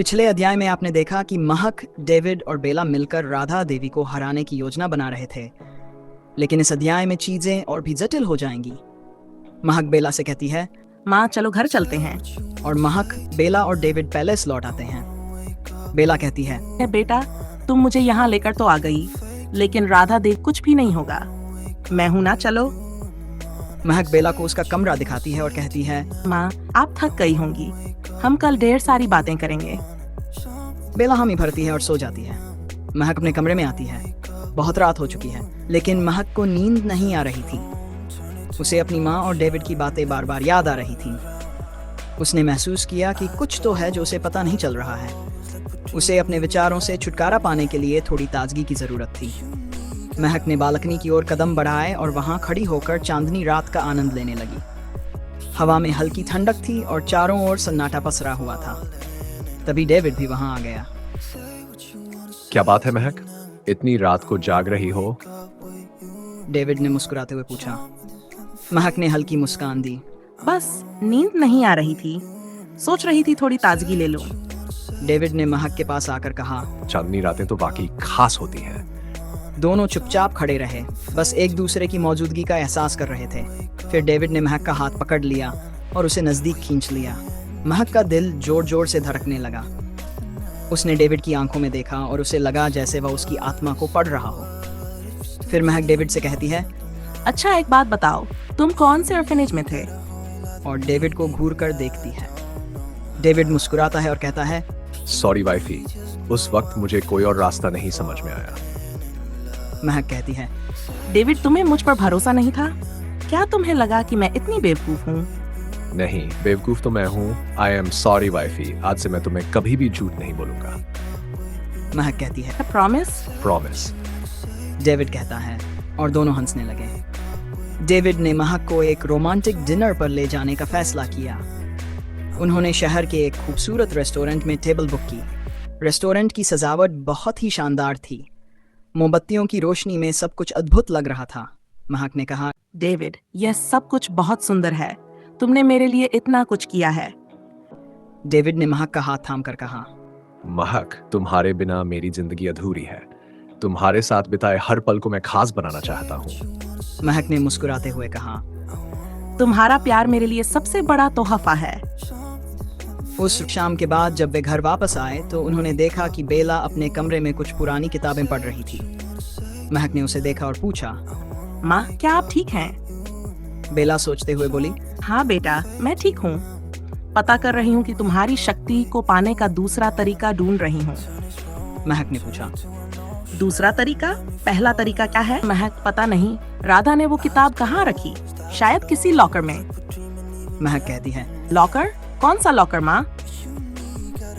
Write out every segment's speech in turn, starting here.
पिछले अध्याय में आपने देखा कि महक, डेविड और बेला मिलकर राधा देवी को हराने की योजना बना रहे थे, लेकिन इस अध्याय में चीजें और भी जटिल हो जाएंगी। महक बेला से कहती है, माँ चलो घर चलते हैं। और महक, बेला और डेविड पैलेस लौट आते हैं। बेला कहती है, बेटा तुम मुझे यहाँ लेकर तो आ गई, लेकिन राधा देव कुछ भी नहीं होगा। मैं हूँ ना, चलो। महक बेला को उसका कमरा दिखाती है और कहती है, माँ आप थक गई होंगी, हम कल ढेर सारी बातें करेंगे। बेला हामी भरती है और सो जाती है। महक अपने कमरे में आती है। बहुत रात हो चुकी है, लेकिन महक को नींद नहीं आ रही थी। उसे अपनी माँ और डेविड की बातें बार बार याद आ रही थीं। उसने महसूस किया कि कुछ तो है जो उसे पता नहीं चल रहा है। उसे अपने विचारों से छुटकारा पाने के लिए थोड़ी ताजगी की जरूरत थी। महक ने बालकनी की ओर कदम बढ़ाए और वहां खड़ी होकर चांदनी रात का आनंद लेने लगी। हवा में हल्की ठंडक थी और चारों ओर सन्नाटा पसरा हुआ था। तभी डेविड भी वहां आ गया। क्या बात है महक, इतनी रात को जाग रही हो? डेविड ने मुस्कुराते हुए पूछा। महक ने हल्की मुस्कान दी। बस नींद नहीं आ रही थी, सोच रही थी थोड़ी ताजगी ले लूं। डेविड ने महक के पास आकर कहा। चांदनी रातें तो वाकई खास होती हैं। दोनों चुपचाप खड़े रहे, बस एक दूसरे की मौजूदगी का एहसास कर रहे थे। फिर डेविड ने महक का हाथ पकड़ लिया और उसे नजदीक खींच लिया। महक का दिल जोर जोर से धड़कने लगा। उसने डेविड की आंखों में देखा और उसे लगा जैसे वह उसकी आत्मा को पढ़ रहा हो। फिर महक डेविड से कहती है, अच्छा एक बात बताओ, तुम कौन से ऑर्फनेज में थे? और डेविड को घूर कर देखती है। डेविड मुस्कुराता है और कहता है, सॉरी वाइफी, उस वक्त मुझे कोई और रास्ता नहीं समझ में आया। महक कहती है, डेविड तुम्हें मुझ पर भरोसा नहीं था? क्या तुम्हें लगा कि मैं इतनी बेवकूफ हूँ? नहीं, बेवकूफ तो मैं हूँ। आई एम सॉरी वाइफी, आज से मैं तुम्हें कभी भी झूठ नहीं बोलूंगा। महक कहती है, प्रॉमिस? प्रॉमिस। डेविड कहता है और दोनों हंसने लगे। डेविड ने महक को एक रोमांटिक डिनर पर ले जाने का फैसला किया। उन्होंने शहर के एक खूबसूरत रेस्टोरेंट में टेबल बुक की। रेस्टोरेंट की सजावट बहुत ही शानदार थी। मोमबत्तियों की रोशनी में सब कुछ अद्भुत लग रहा था। महक ने कहा, डेविड यह सब कुछ बहुत सुंदर है, तुमने मेरे लिए इतना कुछ किया है। डेविड ने महक का हाथ थामकर कहा, महक, तुम्हारे बिना मेरी जिंदगी अधूरी है। तुम्हारे साथ बिताए हर पल को मैं खास बनाना चाहता हूँ। महक ने मुस्कुराते हुए कहा, तुम्हारा प्यार मेरे लिए सबसे बड़ा तोहफा है। उस शाम के बाद जब वे घर वापस आए तो उन्होंने देखा कि बेला अपने कमरे में कुछ पुरानी किताबें पढ़ रही थी। महक ने उसे देखा और पूछा, माँ क्या आप ठीक हैं? बेला सोचते हुए बोली, हाँ बेटा मैं ठीक हूँ, पता कर रही हूँ कि तुम्हारी शक्ति को पाने का दूसरा तरीका ढूंढ रही हूँ। महक ने पूछा, दूसरा तरीका? पहला तरीका क्या है? महक पता नहीं, राधा ने वो किताब कहाँ रखी? शायद किसी लॉकर में। महक कहती है, लॉकर? कौन सा लॉकर माँ?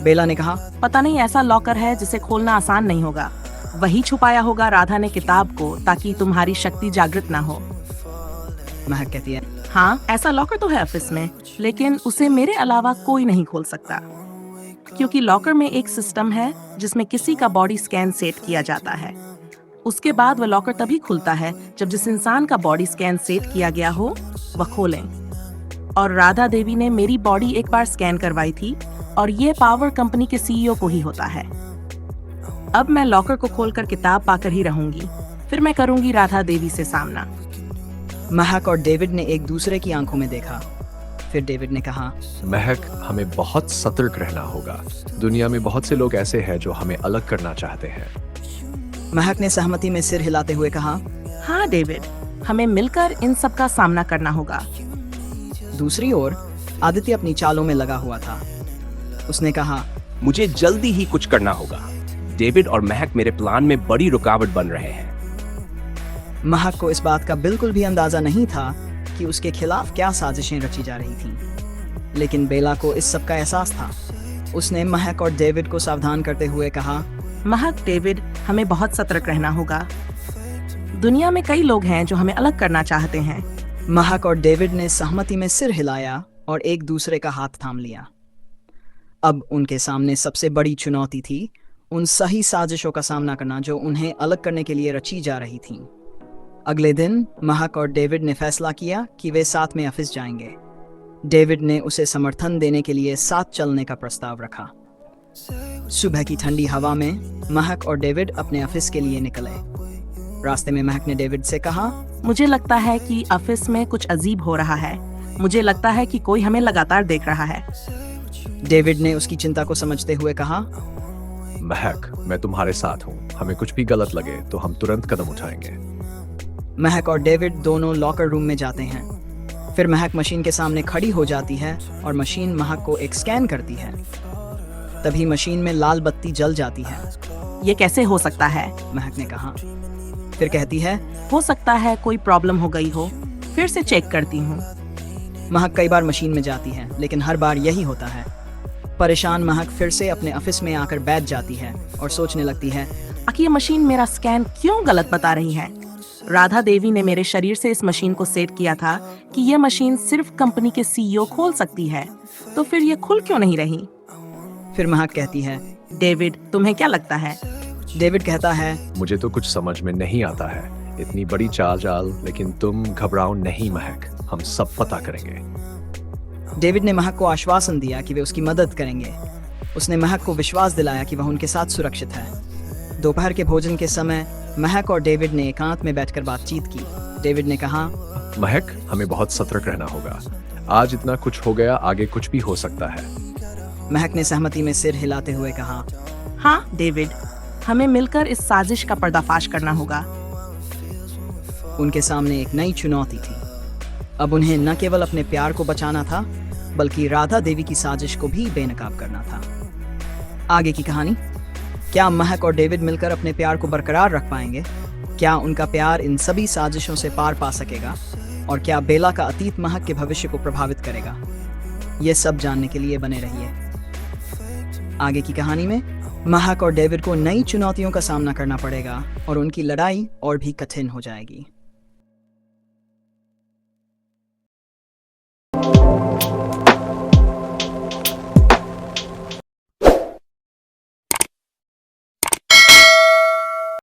बेला ने कहा, पता नहीं, ऐसा लॉकर है जिसे खोलना आसान नहीं होगा। वही छुपाया होगा राधा ने किताब को, ताकि तुम्हारी शक्ति जागृत ना हो। महक कहती है, हाँ ऐसा लॉकर तो है ऑफिस में, लेकिन उसे मेरे अलावा कोई नहीं खोल सकता, क्योंकि लॉकर में एक सिस्टम है जिसमें किसी का बॉडी स्कैन सेट किया जाता है। उसके बाद वह लॉकर तभी खुलता है जब जिस इंसान का बॉडी स्कैन सेट किया गया हो वह खोलें। और राधा देवी ने मेरी बॉडी एक बार स्कैन करवाई थी, और ये पावर कंपनी के सीईओ को ही होता है। अब मैं लॉकर को खोलकर किताब पाकर ही रहूंगी, फिर मैं करूंगी राधा देवी से सामना। महक और डेविड ने एक दूसरे की आंखों में देखा। फिर डेविड ने कहा, महक, हमें बहुत सतर्क रहना होगा। दुनिया में बहुत से लोग ऐसे हैं जो हमें अलग करना चाहते हैं। महक ने सहमति में सिर हिलाते हुए कहा, हाँ डेविड, हमें मिलकर इन सब का सामना करना होगा। दूसरी ओर आदित्य अपनी चालों में लगा हुआ था। उसने कहा, मुझे जल्दी ही कुछ करना होगा। डेविड और महक मेरे प्लान में बड़ी रुकावट बन रहे हैं। महक को इस बात का बिल्कुल भी अंदाजा नहीं था कि उसके खिलाफ क्या साजिशें रची जा रही थीं, लेकिन बेला को इस सब का एहसास था। उसने महक और डेविड को सावधान करते हुए कहा, महक, डेविड, हमें बहुत सतर्क रहना होगा। दुनिया में कई लोग हैं जो हमें अलग करना चाहते हैं। महक और डेविड ने सहमति में सिर हिलाया और एक दूसरे का हाथ थाम लिया। अब उनके सामने सबसे बड़ी चुनौती थी उन सही साजिशों का सामना करना जो उन्हें अलग करने के लिए रची जा रही थीं। अगले दिन महक और डेविड ने फैसला किया कि वे साथ में ऑफिस जाएंगे। डेविड ने उसे समर्थन देने के लिए साथ चलने का प्रस्ताव रखा। सुबह की ठंडी हवा में महक और डेविड अपने ऑफिस के लिए निकले। रास्ते में महक ने डेविड से कहा, मुझे लगता है कि ऑफिस में कुछ अजीब हो रहा है। मुझे लगता है कि कोई हमें लगातार देख रहा है। डेविड ने उसकी चिंता को समझते हुए कहा, महक, मैं तुम्हारे साथ हूँ। हमें कुछ भी गलत लगे तो हम तुरंत कदम उठाएंगे। महक और डेविड दोनों लॉकर रूम में जाते हैं। फिर महक मशीन के सामने खड़ी हो जाती है और मशीन महक को एक स्कैन करती है। तभी मशीन में लाल बत्ती जल जाती है। ये कैसे हो सकता है? महक ने कहा। फिर कहती है, हो सकता है कोई प्रॉब्लम हो गई हो। फिर से चेक करती हूँ। महक कई बार मशीन में जाती है, लेकिन हर बार यही होता है। परेशान महक फिर से अपने ऑफिस में आकर बैठ जाती है और सोचने लगती है, आखिर ये मशीन मेरा स्कैन क्यों गलत बता रही है? राधा देवी ने मेरे शरीर से इस मशीन को सेट किया था कि यह मशीन सिर्फ कंपनी के सीईओ खोल सकती है, तो फिर ये खुल क्यों नहीं रही? फिर महक कहती है, डेविड, तुम्हें क्या लगता है? डेविड कहता है, मुझे तो कुछ समझ में नहीं आता है। इतनी बड़ी चाल, लेकिन तुम घबराओ नहीं महक, हम सब पता करेंगे। डेविड ने महक को आश्वासन दिया कि वे उसकी मदद करेंगे। उसने महक को विश्वास दिलाया कि वह उनके साथ सुरक्षित है। दोपहर के भोजन के समय महक और डेविड ने एकांत में बैठकर बातचीत की। डेविड ने कहा, महक, हमें बहुत सतर्क रहना होगा। आज इतना कुछ हो गया, आगे कुछ भी हो सकता है। महक ने सहमति में सिर हिलाते हुए कहा, हाँ डेविड, हमें मिलकर इस साजिश का पर्दाफाश करना होगा। उनके सामने एक नई चुनौती थी। अब उन्हें न केवल अपने प्यार को बचाना था, बल्कि राधा देवी की साजिश को भी बेनकाब करना था। आगे की कहानी, क्या महक और डेविड मिलकर अपने प्यार को बरकरार रख पाएंगे? क्या उनका प्यार इन सभी साजिशों से पार पा सकेगा? और क्या बेला का अतीत महक के भविष्य को प्रभावित करेगा? ये सब जानने के लिए बने रहिए। आगे की कहानी में महक और डेविड को नई चुनौतियों का सामना करना पड़ेगा और उनकी लड़ाई और भी कठिन हो जाएगी।